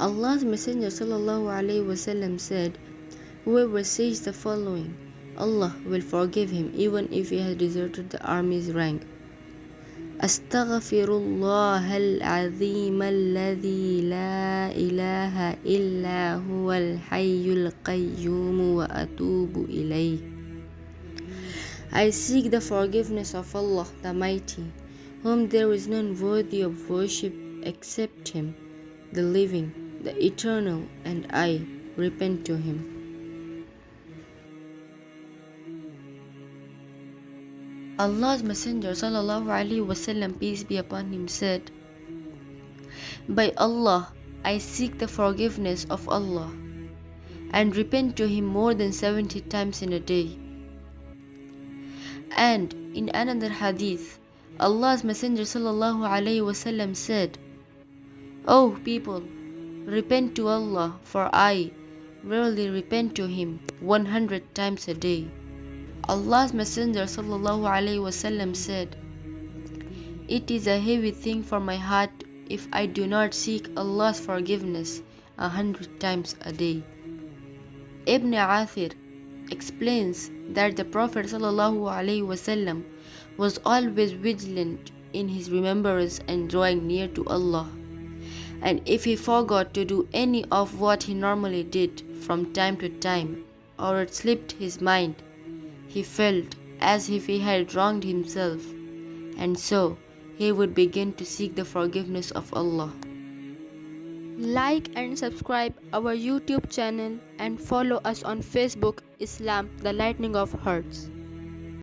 Allah's Messenger ﷺ said, "Whoever says the following, Allah will forgive him even if he has deserted the army's rank. Astaghfirullaahal Adheemal-lathee, laa ilaaha illaa Huwal-Hayyul-Qayyoomu atoobu ilayhi." I seek the forgiveness of Allah the Mighty, whom there is none worthy of worship except Him, the living, the eternal, and I repent to Him. Allah's Messenger ﷺ, peace be upon him, said, "By Allah, I seek the forgiveness of Allah and repent to Him more than 70 times in a day." And in another hadith, Allah's Messenger ﷺ said, "O people, repent to Allah, for I verily repent to Him 100 times a day." Allah's Messenger ﷺ said, "It is a heavy thing for my heart if I do not seek Allah's forgiveness 100 times a day." Ibn Athir explains that the Prophet ﷺ was always vigilant in his remembrance and drawing near to Allah, and if he forgot to do any of what he normally did from time to time, or it slipped his mind, he felt as if he had wronged himself, and so he would begin to seek the forgiveness of Allah. Like and subscribe our YouTube channel and follow us on Facebook, Islam, the Lightning of Hearts.